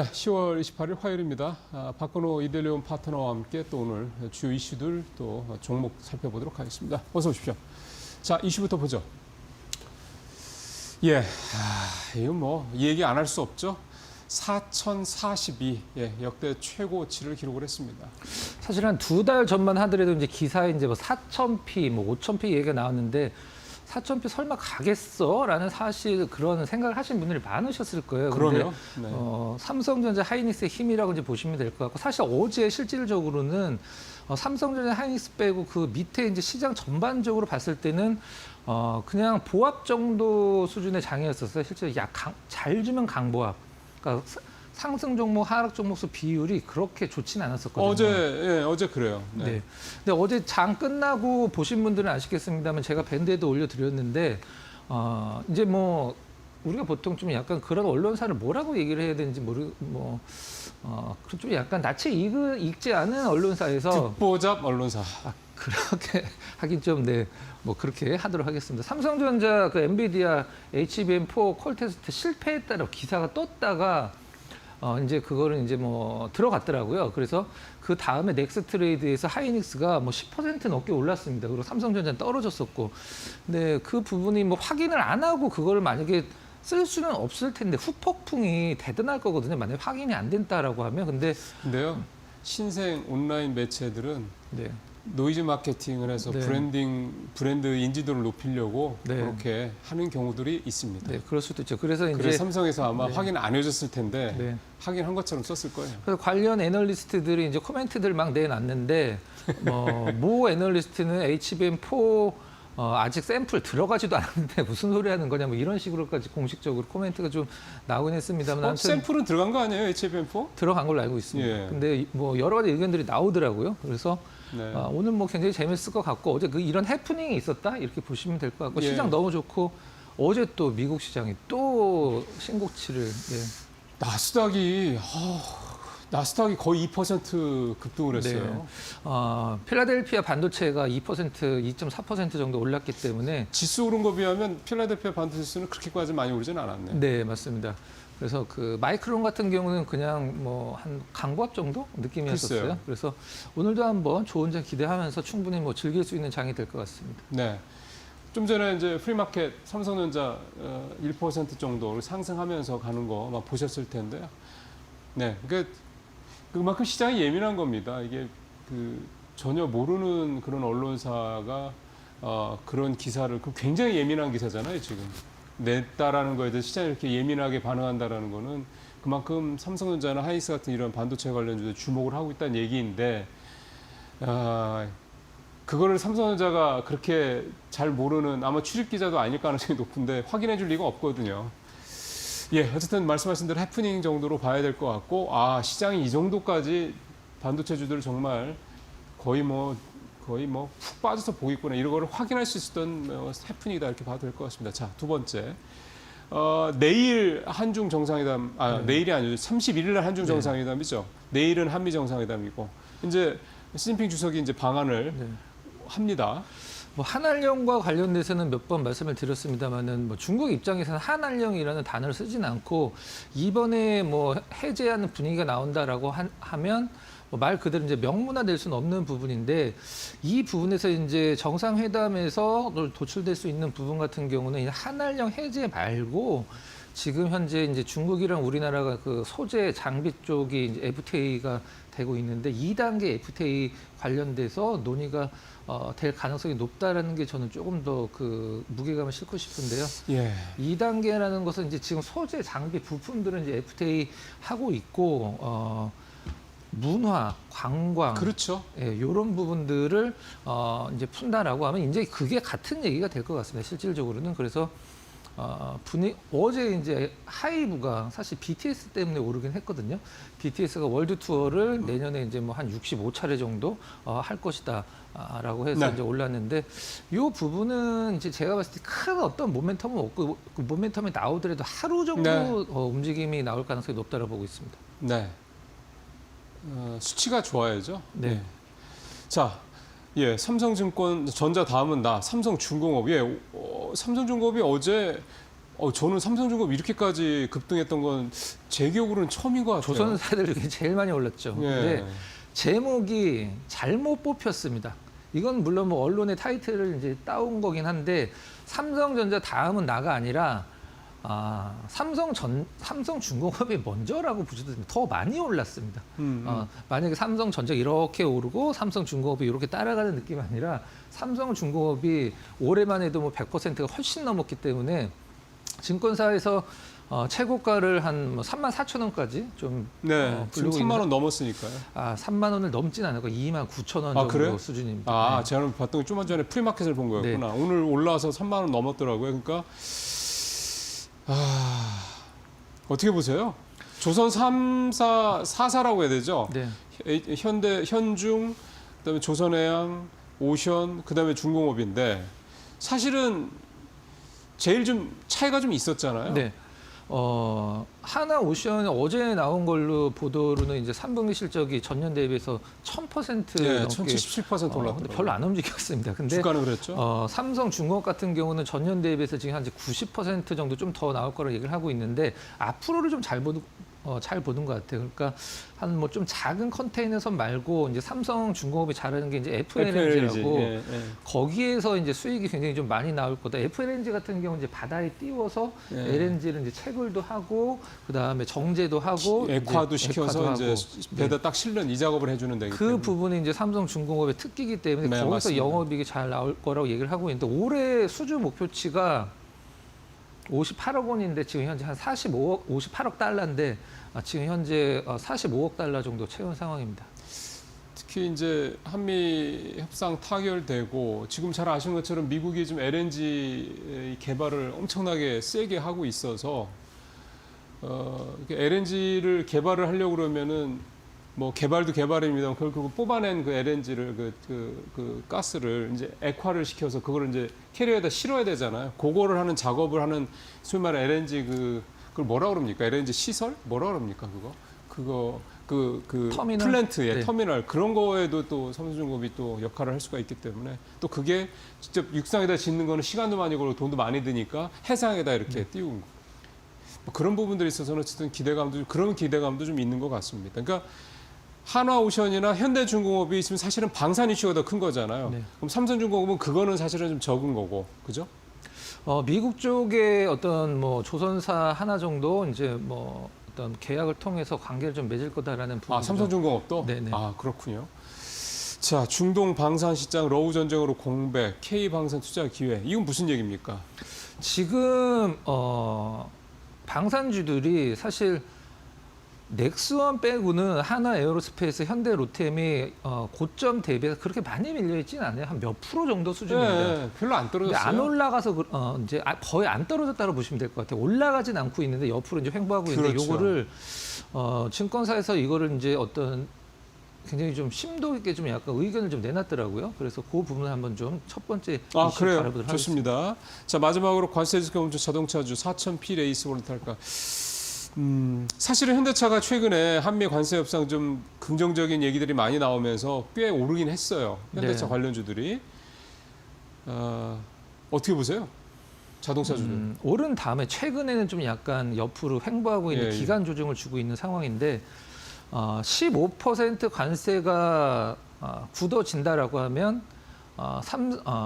10월 28일 화요일입니다. 박근호 이데리움 파트너와 함께 또 오늘 주요 이슈들 또 종목 살펴보도록 하겠습니다. 어서 오십시오. 자, 이슈부터 보죠. 이건 뭐 얘기 안 할 수 없죠. 4,042 역대 최고치를 기록을 했습니다. 사실 한 2달 전만 하더라도 이제 기사에 이제 뭐 4,000p, 뭐 5,000p 얘기가 나왔는데 4,000p 설마 가겠어? 라는 사실 그런 생각을 하신 분들이 많으셨을 거예요. 그러네요. 근데 삼성전자 하이닉스의 힘이라고 이제 보시면 될 것 같고, 사실 어제 실질적으로는 삼성전자 하이닉스 빼고 그 밑에 이제 시장 전반적으로 봤을 때는 그냥 보합 정도 수준의 장이었었어요. 실제 잘 주면 강보합. 그러니까 상승 종목, 하락 종목 수 비율이 그렇게 좋지는 않았었거든요. 어제 그래요. 네. 근데 어제 장 끝나고 보신 분들은 아시겠습니다만 제가 밴드에도 올려드렸는데 이제 뭐 우리가 보통 좀 약간 그런 언론사를 뭐라고 얘기를 해야 되는지 좀 약간 낯에 익지 않은 언론사에서 듣보잡 언론사. 그렇게 하긴 좀 뭐 그렇게 하도록 하겠습니다. 삼성전자 그 엔비디아 HBM4 콜 테스트 실패했다고 기사가 떴다가 이제 그거를 이제 뭐 들어갔더라고요. 그래서 그 다음에 넥스트레이드에서 하이닉스가 뭐 10% 넘게 올랐습니다. 그리고 삼성전자는 떨어졌었고, 근데 그 부분이 뭐 확인을 안 하고 그거를 만약에 쓸 수는 없을 텐데 후폭풍이 대단할 거거든요. 만약에 확인이 안 된다라고 하면. 근데요, 신생 온라인 매체들은 네. 노이즈 마케팅을 해서 네. 브랜드 인지도를 높이려고 네. 그렇게 하는 경우들이 있습니다. 네, 그럴 수도 있죠. 그래서 이제 삼성에서 아마 네. 확인 안 해줬을 텐데 네. 확인한 것처럼 썼을 거예요. 그래서 관련 애널리스트들이 이제 코멘트들 막 내놨는데 모 애널리스트는 HBM4 아직 샘플 들어가지도 않았는데 무슨 소리 하는 거냐 뭐 이런 식으로까지 공식적으로 코멘트가 좀 나오긴 했습니다만 샘플은 들어간 거 아니에요? HBM4? 들어간 걸로 알고 있습니다. 예. 근데 뭐 여러 가지 의견들이 나오더라고요. 그래서 네. 오늘 뭐 굉장히 재밌을 것 같고, 어제 이런 해프닝이 있었다 이렇게 보시면 될 것 같고, 예. 시장 너무 좋고 어제 또 미국 시장이 또 신고치를 나스닥이 거의 2% 급등을 했어요. 네. 필라델피아 반도체가 2%, 2.4% 정도 올랐기 때문에 지수 오른 거 비하면 필라델피아 반도체 지수는 그렇게까지 많이 오르지는 않았네요. 네, 맞습니다. 그래서 그 마이크론 같은 경우는 그냥 뭐 한 강보합 정도 느낌이었었어요. 글쎄요. 그래서 오늘도 한번 좋은 장 기대하면서 충분히 뭐 즐길 수 있는 장이 될 것 같습니다. 네. 좀 전에 이제 프리마켓 삼성전자 1% 정도 상승하면서 가는 거 막 보셨을 텐데요. 네. 그러니까 그만큼 시장이 예민한 겁니다. 이게 전혀 모르는 그런 언론사가 그런 기사를 굉장히 예민한 기사잖아요, 지금. 냈다라는 거에 대해서 시장이 이렇게 예민하게 반응한다라는 거는 그만큼 삼성전자나 하이닉스 같은 이런 반도체 관련주에 주목을 하고 있다는 얘기인데, 그거를 삼성전자가 그렇게 잘 모르는 아마 출입 기자도 아닐 가능성이 높은데 확인해 줄 리가 없거든요. 어쨌든 말씀하신 대로 해프닝 정도로 봐야 될 것 같고, 시장이 이 정도까지 반도체주들을 정말 거의 뭐 푹 빠져서 보겠구나, 이런 거를 확인할 수 있었던 해프닝이다, 이렇게 봐도 될 것 같습니다. 자, 두 번째. 내일 한중 정상회담, 내일이 아니죠. 31일 날 한중 정상회담이죠. 내일은 한미 정상회담이고, 이제 시진핑 주석이 이제 방한을 합니다. 뭐 한알령과 관련돼서는 몇 번 말씀을 드렸습니다만은 뭐 중국 입장에서는 한알령이라는 단어를 쓰진 않고, 이번에 뭐 해제하는 분위기가 나온다라고 하면 뭐 말 그대로 이제 명문화될 수는 없는 부분인데, 이 부분에서 이제 정상회담에서 도출될 수 있는 부분 같은 경우는 한알령 해제 말고 지금 현재 이제 중국이랑 우리나라가 그 소재 장비 쪽이 이제 FTA가 되고 있는데, 2단계 FTA 관련돼서 논의가 될 가능성이 높다라는 게 저는 조금 더 그 무게감을 싣고 싶은데요. 2단계라는 것은 이제 지금 소재 장비 부품들은 이제 FTA 하고 있고, 문화, 관광, 그렇죠. 이런 부분들을 이제 푼다라고 하면 이제 그게 같은 얘기가 될 것 같습니다. 실질적으로는. 그래서 어제 이제 하이브가 사실 BTS 때문에 오르긴 했거든요. BTS가 월드 투어를 내년에 이제 뭐 한 65차례 정도 할 것이다라고 해서 이제 올랐는데, 이 부분은 이제 제가 봤을 때 큰 어떤 모멘텀은 없고, 그 모멘텀이 나오더라도 하루 정도 움직임이 나올 가능성이 높다고 보고 있습니다. 네. 수치가 좋아야죠. 네. 자, 삼성증권, 전자 다음은 삼성중공업. 삼성중공업이 어제 저는 삼성중공업 이렇게까지 급등했던 건 제 기억으로는 처음인 것 같아요. 조선사들 중에 제일 많이 올랐죠. 예. 근데 제목이 잘못 뽑혔습니다. 이건 물론 뭐 언론의 타이틀을 이제 따온 거긴 한데 삼성전자 다음은 나가 아니라 삼성중공업이 먼저라고 보셔도 됩니다. 더 많이 올랐습니다. 만약에 삼성전자 이렇게 오르고 삼성중공업이 이렇게 따라가는 느낌이 아니라 삼성중공업이 올해만 해도 뭐 100%가 훨씬 넘었기 때문에 증권사에서 최고가를 한 뭐 34,000원까지 좀 네, 지금 부르고 3만 원 넘었으니까요. 3만 원을 넘진 않았고 29,000원 정도 그래요? 수준입니다. 네. 제가 봤던 게 좀만 전에 프리마켓을 본 거였구나. 오늘 올라와서 3만 원 넘었더라고요. 그러니까 어떻게 보세요? 조선 3사, 4사라고 해야 되죠? 네. 현대, 현중, 그다음에 조선해양, 오션, 그다음에 중공업인데 사실은 제일 좀 차이가 좀 있었잖아요. 네. 하나오션 어제 나온 걸로 보도로는 이제 3분기 실적이 전년 대비해서 1000% 네, 넘게 1077% 근데 올랐더라고요. 별로 안 움직였습니다. 근데 주가는 그랬죠? 삼성중공업 같은 경우는 전년 대비해서 지금 한 90% 정도 좀 더 나올 거라고 얘기를 하고 있는데 앞으로를 좀 잘 보는 것 같아요. 그러니까 한 뭐 좀 작은 컨테이너선 말고 이제 삼성중공업이 잘하는 게 이제 FLNG라고 예. 거기에서 이제 수익이 굉장히 좀 많이 나올 거다. FLNG 같은 경우는 이제 바다에 띄워서 예. LNG를 이제 채굴도 하고 그다음에 정제도 하고 액화도 이제 시켜서 액화도 이제 하고. 배에다 딱 실는 이 작업을 해주는 데기 그 때문에. 부분이 이제 삼성중공업의 특기이기 때문에 네, 거기서 맞습니다. 영업이익이 잘 나올 거라고 얘기를 하고 있는데 올해 수주 목표치가 58억 원인데 지금 현재 한 58억 달러인데 지금 현재 45억 달러 정도 채운 상황입니다. 특히 이제 한미 협상 타결되고 지금 잘 아시는 것처럼 미국이 지금 LNG 개발을 엄청나게 세게 하고 있어서 LNG를 개발을 하려고 그러면은 뭐 개발도 개발입니다. 결국 뽑아낸 그 LNG를 그 가스를 이제 액화를 시켜서 그걸 이제 캐리어에다 실어야 되잖아요. 그거를 하는 작업을 하는 소위 말하는 LNG 그걸 뭐라 그럽니까? LNG 시설? 뭐라 그럽니까? 그 터미널? 플랜트, 네. 터미널 그런 거에도 또 삼성중공업이 또 역할을 할 수가 있기 때문에 또 그게 직접 육상에다 짓는 거는 시간도 많이 걸고 돈도 많이 드니까 해상에다 이렇게 띄운 거. 뭐 그런 부분들이 있어서는 어쨌든 그런 기대감도 좀 있는 것 같습니다. 그러니까 한화오션이나 현대중공업이 지금 사실은 방산 이슈가 더 큰 거잖아요. 네. 그럼 삼성중공업은 그거는 사실은 좀 적은 거고, 그죠? 미국 쪽에 어떤 뭐 조선사 하나 정도 이제 뭐 어떤 계약을 통해서 관계를 좀 맺을 거다라는 부분. 삼성중공업도? 네네. 그렇군요. 자, 중동 방산 시장 러우 전쟁으로 공백, K 방산 투자 기회. 이건 무슨 얘기입니까? 지금 방산주들이 사실 넥스원 빼고는 하나 에어로스페이스, 현대 로템이 고점 대비해서 그렇게 많이 밀려 있지는 않아요. 한 몇 프로 정도 수준입니다. 네, 별로 안 근데 떨어졌어요. 안 올라가서 이제 거의 안 떨어졌다고 보시면 될 것 같아요. 올라가진 않고 있는데 옆으로 이제 횡보하고 있는데 그렇죠. 요거를 증권사에서 이거를 이제 어떤 굉장히 좀 심도 있게 좀 약간 의견을 좀 내놨더라고요. 그래서 그 부분을 한번 좀 첫 번째 이슈 그래요. 다뤄보도록 하겠습니다. 좋습니다. 자, 마지막으로 관세지가 멈춘 자동차주 4,000P 레이스 볼탈까. 사실은 현대차가 최근에 한미 관세 협상 좀 긍정적인 얘기들이 많이 나오면서 꽤 오르긴 했어요. 현대차 네. 관련주들이. 어떻게 보세요? 자동차주들. 오른 다음에 최근에는 좀 약간 옆으로 횡보하고 있는 예. 기간 조정을 주고 있는 상황인데 15% 관세가 굳어진다라고 하면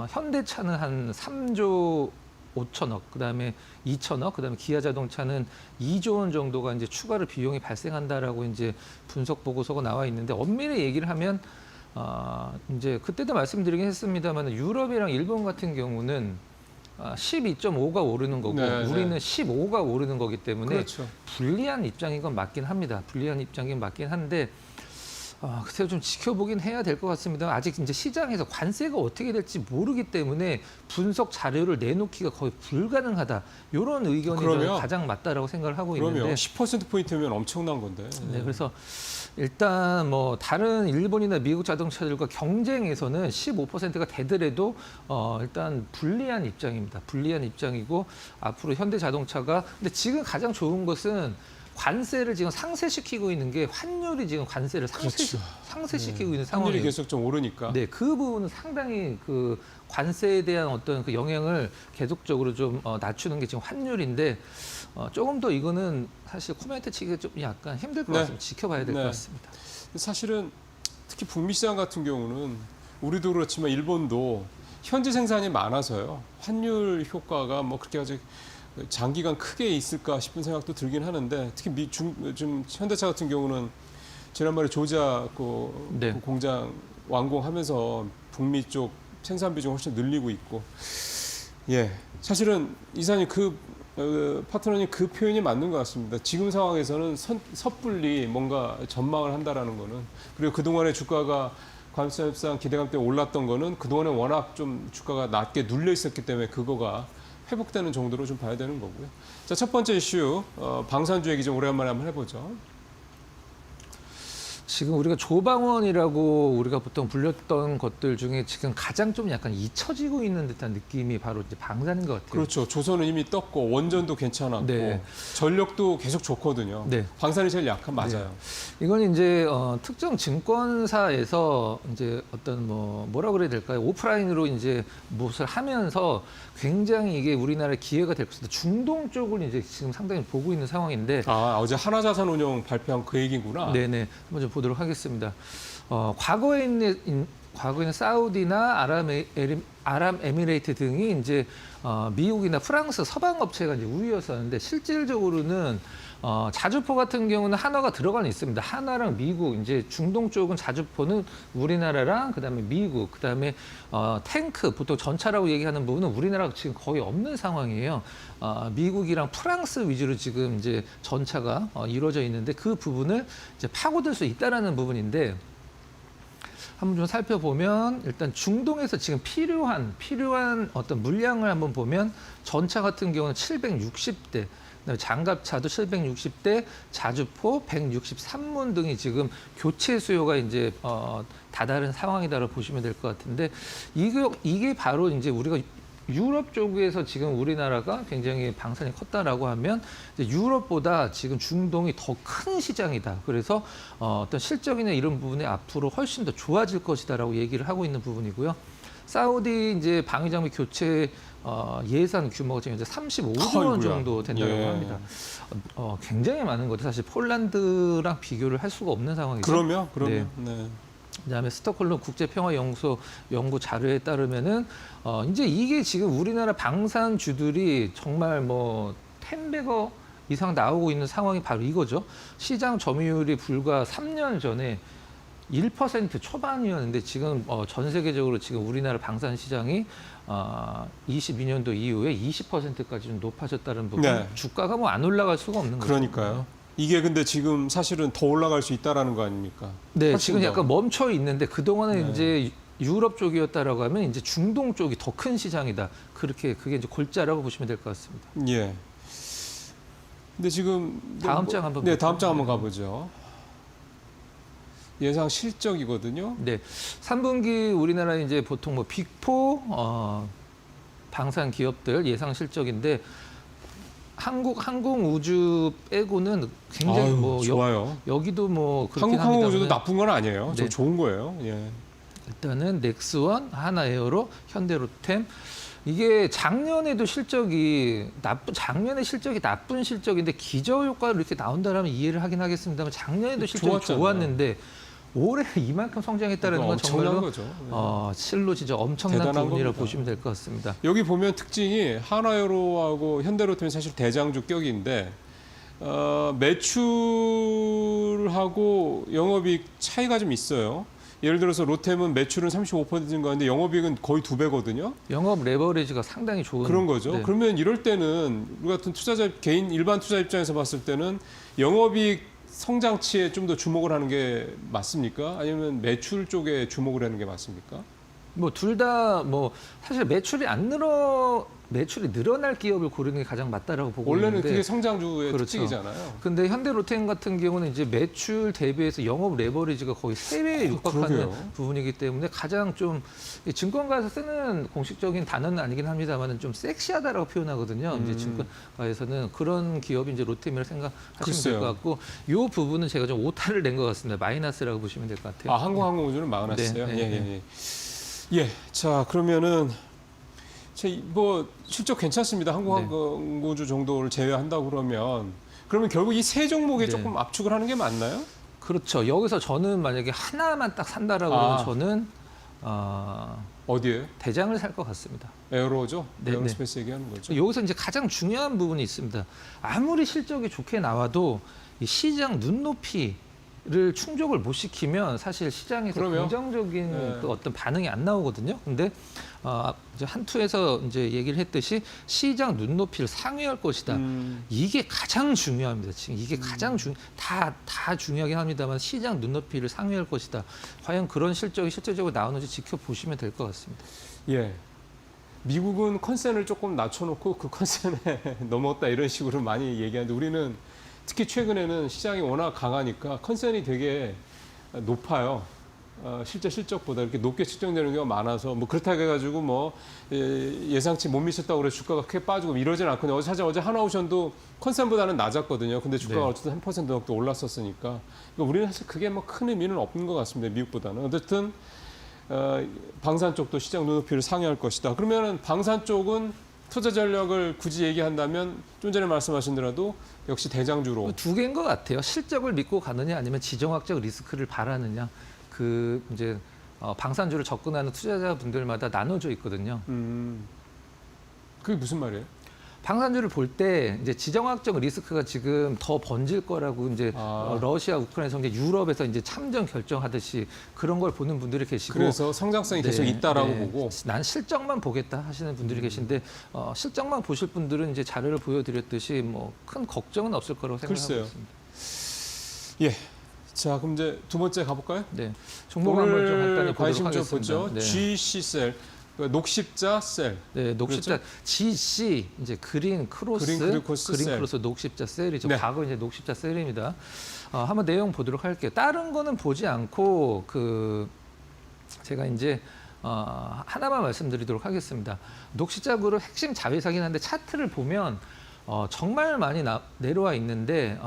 현대차는 한 3조 5천억, 그다음에 2천억, 그다음에 기아자동차는 2조 원 정도가 이제 추가로 비용이 발생한다라고 이제 분석 보고서가 나와 있는데 엄밀히 얘기를 하면 이제 그때도 말씀드리긴 했습니다만 유럽이랑 일본 같은 경우는 12.5가 오르는 거고 네, 우리는 네. 15가 오르는 거기 때문에 그렇죠. 불리한 입장인 건 맞긴 합니다. 불리한 입장인 맞긴 한데 글쎄요, 좀 지켜보긴 해야 될 것 같습니다. 아직 이제 시장에서 관세가 어떻게 될지 모르기 때문에 분석 자료를 내놓기가 거의 불가능하다. 이런 의견이 저는 가장 맞다라고 생각을 하고 그러면 있는데. 10%포인트면 엄청난 건데. 네, 그래서 일단 뭐 다른 일본이나 미국 자동차들과 경쟁에서는 15%가 되더라도 일단 불리한 입장입니다. 불리한 입장이고 앞으로 현대 자동차가 근데 지금 가장 좋은 것은 관세를 지금 상쇄시키고 있는 게 환율이 지금 관세를 그렇죠. 상쇄시키고 있는 환율이 상황이에요. 계속 좀 오르니까. 네, 그 부분은 상당히 그 관세에 대한 어떤 그 영향을 계속적으로 좀 낮추는 게 지금 환율인데 조금 더 이거는 사실 코멘트 치기가 좀 약간 힘들 것 네. 같습니다. 지켜봐야 될 것 네. 같습니다. 사실은 특히 북미 시장 같은 경우는 우리도 그렇지만 일본도 현지 생산이 많아서요. 환율 효과가 뭐 그렇게 아직 장기간 크게 있을까 싶은 생각도 들긴 하는데 특히 좀 현대차 같은 경우는 지난번에 조지아 네. 그 공장 완공하면서 북미 쪽 생산 비중 훨씬 늘리고 있고 예 사실은 이사님 파트너님 그 표현이 맞는 것 같습니다. 지금 상황에서는 섣불리 뭔가 전망을 한다라는 거는 그리고 그동안의 주가가 관세 협상 기대감 때문에 올랐던 거는 그동안에 워낙 좀 주가가 낮게 눌려 있었기 때문에 그거가 회복되는 정도로 좀 봐야 되는 거고요. 자, 첫 번째 이슈 방산주 얘기 좀 오래간만에 한번 해보죠. 지금 우리가 조방원이라고 우리가 보통 불렸던 것들 중에 지금 가장 좀 약간 잊혀지고 있는 듯한 느낌이 바로 이제 방산인 것 같아요. 그렇죠. 조선은 이미 떴고 원전도 괜찮았고 네. 전력도 계속 좋거든요. 네. 방산이 제일 약한 맞아요. 이건 이제 특정 증권사에서 이제 어떤 뭐라 그래야 될까요? 오프라인으로 이제 무엇을 하면서 굉장히 이게 우리나라에 기회가 될 것이다. 중동 쪽을 이제 지금 상당히 보고 있는 상황인데. 아, 어제 하나자산운용 발표한 그 얘기구나. 네네. 한번 좀 보도록 하겠습니다. 과거에는 사우디나 아랍에미레이트 등이 이제 미국이나 프랑스 서방 업체가 이제 우위였었는데 실질적으로는 자주포 같은 경우는 한화가 들어가는 있습니다. 한화랑 미국, 이제 중동 쪽은 자주포는 우리나라랑 그다음에 미국, 그다음에 탱크, 보통 전차라고 얘기하는 부분은 우리나라가 지금 거의 없는 상황이에요. 미국이랑 프랑스 위주로 지금 이제 전차가 이루어져 있는데 그 부분을 이제 파고들 수 있다라는 부분인데. 한번 좀 살펴보면 일단 중동에서 지금 필요한 어떤 물량을 한번 보면 전차 같은 경우는 760대, 장갑차도 760대, 자주포 163문 등이 지금 교체 수요가 이제 다다른 상황이다라고 보시면 될 것 같은데 이게 바로 이제 우리가 유럽 쪽에서 지금 우리나라가 굉장히 방산이 컸다라고 하면 이제 유럽보다 지금 중동이 더 큰 시장이다. 그래서 어떤 실적이나 이런 부분에 앞으로 훨씬 더 좋아질 것이다라고 얘기를 하고 있는 부분이고요. 사우디 이제 방위 장비 교체 예산 규모가 지금 이제 35조 원 정도 된다고 합니다. 굉장히 많은 거죠. 사실 폴란드랑 비교를 할 수가 없는 상황이죠. 그러면 네. 그다음에 스톡홀름 국제평화연구소 연구 자료에 따르면은 이제 이게 지금 우리나라 방산주들이 정말 뭐 10배거 이상 나오고 있는 상황이 바로 이거죠. 시장 점유율이 불과 3년 전에 1% 초반이었는데 지금 전 세계적으로 지금 우리나라 방산 시장이 22년도 이후에 20%까지 좀 높아졌다는 부분. 네. 주가가 뭐 안 올라갈 수가 없는 거죠. 그러니까요. 이게 근데 지금 사실은 더 올라갈 수 있다라는 거 아닙니까? 네, 훨씬 지금 더. 약간 멈춰 있는데 그동안은 네. 이제 유럽 쪽이었다라고 하면 이제 중동 쪽이 더 큰 시장이다. 그게 이제 골자라고 보시면 될 것 같습니다. 예. 근데 지금 다음 장 한번 네, 볼까요? 다음 장 한번 가보죠. 예상 실적이거든요. 네, 3분기 우리나라 이제 보통 뭐 빅4 방산 기업들 예상 실적인데 항공우주 빼고는 굉장히 아유, 뭐 좋아요. 여기도 뭐 그렇긴 한국항공우주도 합니다만은 나쁜 건 아니에요. 저 네. 좋은 거예요. 예. 일단은 넥스원, 하나에어로, 현대로템 이게 작년에 실적이 나쁜 실적인데 기저 효과로 이렇게 나온다라면 이해를 하긴 하겠습니다만 작년에도 실적이 좋았잖아요. 좋았는데 올해 이만큼 성장했다는 건 엄청난 정말로 거죠. 예. 실로 진짜 엄청난 대단한 부분이라고 겁니다. 보시면 될 것 같습니다. 여기 보면 특징이 하나유로하고 현대로템이 사실 대장주 격인데 매출하고 영업이익 차이가 좀 있어요. 예를 들어서 로템은 매출은 35%인 가운데 영업이익은 거의 2배거든요. 영업 레버리지가 상당히 좋은 그런 거죠. 네. 그러면 이럴 때는 우리 같은 투자자 개인 일반 투자 입장에서 봤을 때는 영업이익 성장치에 좀 더 주목을 하는 게 맞습니까? 아니면 매출 쪽에 주목을 하는 게 맞습니까? 뭐 둘 다 뭐 사실 매출이 늘어날 기업을 고르는 게 가장 맞다라고 보고 원래는 있는데 그게 성장주의 그렇죠. 특징이잖아요. 근데 현대로템 같은 경우는 이제 매출 대비해서 영업 레버리지가 거의 3배에 육박하는 그러게요. 부분이기 때문에 가장 좀 증권가에서 쓰는 공식적인 단어는 아니긴 합니다만은 좀 섹시하다라고 표현하거든요. 이제 증권가에서는 그런 기업이 이제 롯데미를 생각하시면 될 글쎄요. 것 같고 이 부분은 제가 좀 오타를 낸 것 같습니다. 마이너스라고 보시면 될 것 같아요. 아, 항공우주는 마이너스요? 네, 네, 네. 예. 자, 그러면은 뭐 실적 괜찮습니다. 항공우주 정도를 제외한다고 그러면 결국 이 세 종목에 네. 조금 압축을 하는 게 맞나요? 그렇죠. 여기서 저는 만약에 하나만 딱 산다라고 그러면 아. 저는 어디에요? 대장을 살 것 같습니다. 에어로죠? 네, 에어로스페이스 얘기하는 거죠. 여기서 이제 가장 중요한 부분이 있습니다. 아무리 실적이 좋게 나와도 이 시장 눈높이를 충족을 못 시키면 사실 시장에서 그러면? 긍정적인 네. 그 어떤 반응이 안 나오거든요. 근데 이제 한투에서 이제 얘기를 했듯이 시장 눈높이를 상회할 것이다. 이게 가장 중요합니다. 지금 이게 가장 다 중요하긴 합니다만 시장 눈높이를 상회할 것이다. 과연 그런 실적이 실제적으로 나오는지 지켜보시면 될 것 같습니다. 예. 미국은 컨센을 조금 낮춰놓고 그 컨센에 넘어갔다 이런 식으로 많이 얘기하는데 우리는 특히 최근에는 시장이 워낙 강하니까 컨센이 되게 높아요. 실제 실적보다 이렇게 높게 측정되는 경우가 많아서 뭐 그렇다고 해가지고 뭐 예상치 못 미쳤다고 그래서 주가가 크게 빠지고 이러진 않거든요. 어제 하나오션도 컨센보다는 낮았거든요. 근데 주가가 네. 어쨌든 3% 정도 올랐었으니까 그러니까 우리는 사실 그게 뭐 큰 의미는 없는 것 같습니다. 미국보다는. 어쨌든 방산 쪽도 시장 눈높이를 상회할 것이다. 그러면 방산 쪽은 투자 전략을 굳이 얘기한다면 좀 전에 말씀하신 대로도 역시 대장주로. 두 개인 것 같아요. 실적을 믿고 가느냐 아니면 지정학적 리스크를 바라느냐. 그 이제 방산주를 접근하는 투자자분들마다 나눠져 있거든요. 그게 무슨 말이에요? 방산주를 볼 때 이제 지정학적 리스크가 지금 더 번질 거라고 이제 러시아, 우크라이나에서 이제 유럽에서 이제 참전 결정하듯이 그런 걸 보는 분들이 계시고 그래서 성장성이 계속 있다라고 보고. 난 실적만 보겠다 하시는 분들이 계신데 실적만 보실 분들은 이제 자료를 보여드렸듯이 뭐 큰 걱정은 없을 거라고 생각하고 글쎄요. 있습니다. 예. 자, 그럼 이제 두 번째 가볼까요? 네, 종목 한번 좀 간단히 보도록 관심 좀 하겠습니다. 보죠. 네. GC셀, 녹십자 셀. 네, 녹십자 GC 이제 그린 크로스, 셀. 녹십자 셀이죠. 네. 과거 이제 녹십자 셀입니다. 한번 내용 보도록 할게요. 다른 거는 보지 않고 제가 이제 하나만 말씀드리도록 하겠습니다. 녹십자 그룹 핵심 자회사긴 한데 차트를 보면 정말 많이 내려와 있는데.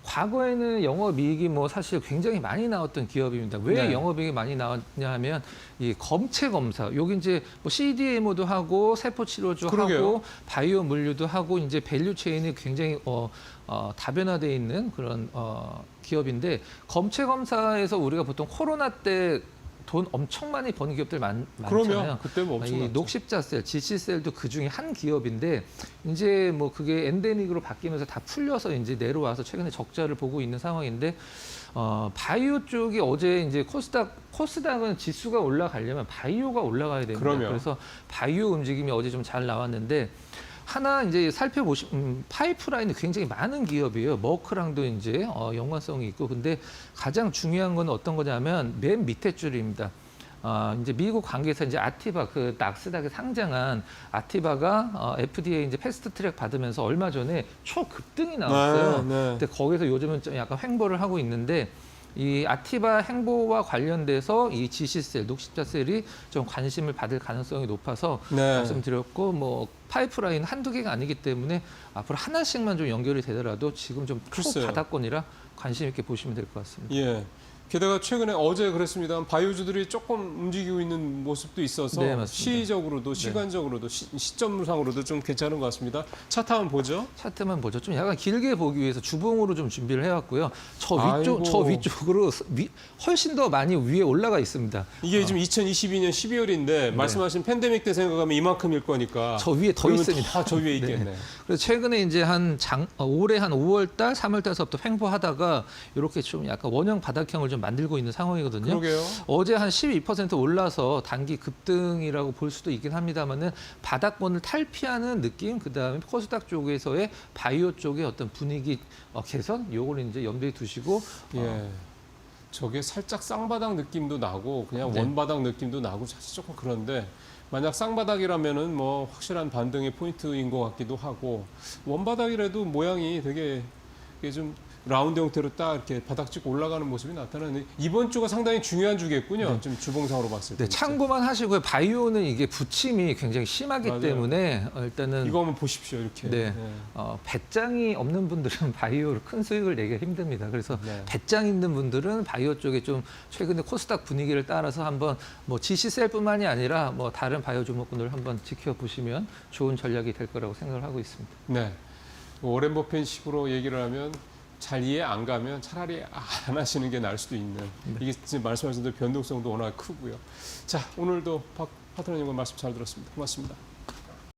과거에는 영업이익이 뭐 사실 굉장히 많이 나왔던 기업입니다. 왜 네. 영업이익이 많이 나왔냐 하면 이 검체 검사, 여기 이제 뭐 CDMO도 하고 세포 치료도 그러게요. 하고 바이오 물류도 하고 이제 밸류 체인이 굉장히 다변화되어 있는 그런 기업인데 검체 검사에서 우리가 보통 코로나 때 돈 엄청 많이 버는 기업들 많잖아요. 그러면 그때 뭐 엄청 이 났죠. 녹십자셀, GC셀도 그 중에 한 기업인데 이제 뭐 그게 엔데믹으로 바뀌면서 다 풀려서 이제 내려와서 최근에 적자를 보고 있는 상황인데 바이오 쪽이 어제 이제 코스닥은 지수가 올라가려면 바이오가 올라가야 됩니다. 그러면. 그래서 바이오 움직임이 어제 좀 잘 나왔는데 하나 이제 살펴보시면 파이프라인이 굉장히 많은 기업이에요. 머크랑도 이제 연관성이 있고 근데 가장 중요한 건 어떤 거냐면 맨 밑에 줄입니다. 이제 미국 관계에서 이제 아티바 그 낙스닥에 상장한 아티바가 FDA 이제 패스트 트랙 받으면서 얼마 전에 초급등이 나왔어요. 네. 근데 거기서 요즘은 좀 약간 횡보를 하고 있는데 이 아티바 행보와 관련돼서 이 GC셀, 녹십자셀이 좀 관심을 받을 가능성이 높아서 네. 말씀드렸고 뭐 파이프라인 한두 개가 아니기 때문에 앞으로 하나씩만 좀 연결이 되더라도 지금 좀 글쎄요. 초바닥권이라 관심 있게 보시면 될 것 같습니다. 예. 게다가 최근에 어제 그랬습니다. 바이오주들이 조금 움직이고 있는 모습도 있어서 네, 맞습니다. 시적으로도 시간적으로도 시점상으로도 좀 괜찮은 것 같습니다. 차트 한번 보죠. 차트만 보죠. 좀 약간 길게 보기 위해서 주봉으로 좀 준비를 해왔고요. 아이고. 저 위쪽으로 훨씬 더 많이 위에 올라가 있습니다. 이게 지금 2022년 12월인데 말씀하신 팬데믹 때 생각하면 이만큼일 거니까 저 위에 더 그러면 있습니다. 다 저 위에 네. 있겠네. 그래서 최근에 이제 올해 한 5월달, 3월달서부터 횡보하다가 이렇게 좀 약간 원형 바닥형을 좀 만들고 있는 상황이거든요. 그러게요. 어제 한 12% 올라서 단기 급등이라고 볼 수도 있긴 합니다만은 바닥권을 탈피하는 느낌, 그 다음에 코스닥 쪽에서의 바이오 쪽의 어떤 분위기 개선, 요걸 이제 염두에 두시고 예. 저게 살짝 쌍바닥 느낌도 나고 그냥 네. 원바닥 느낌도 나고 사실 조금 그런데 만약 쌍바닥이라면은 뭐 확실한 반등의 포인트인 것 같기도 하고 원바닥이라도 모양이 되게 이게 좀 라운드 형태로 딱 이렇게 바닥 찍고 올라가는 모습이 나타나는 이번 주가 상당히 중요한 주겠군요. 네. 좀 주봉상으로 봤을 때. 네, 참고만 하시고요. 바이오는 이게 부침이 굉장히 심하기 맞아요. 때문에 일단은 이거 한번 보십시오. 이렇게. 네. 배짱이 없는 분들은 바이오로 큰 수익을 내기가 힘듭니다. 그래서 네. 배짱 있는 분들은 바이오 쪽에 좀 최근에 코스닥 분위기를 따라서 한번 뭐 GC셀뿐만이 아니라 뭐 다른 바이오 종목군들 한번 지켜보시면 좋은 전략이 될 거라고 생각을 하고 있습니다. 네. 워렌 버핏식으로 얘기를 하면 잘 이해 안 가면 차라리 안 하시는 게 나을 수도 있는 이게 지금 말씀하신 대로 변동성도 워낙 크고요. 자, 오늘도 박 파트너님과 말씀 잘 들었습니다. 고맙습니다.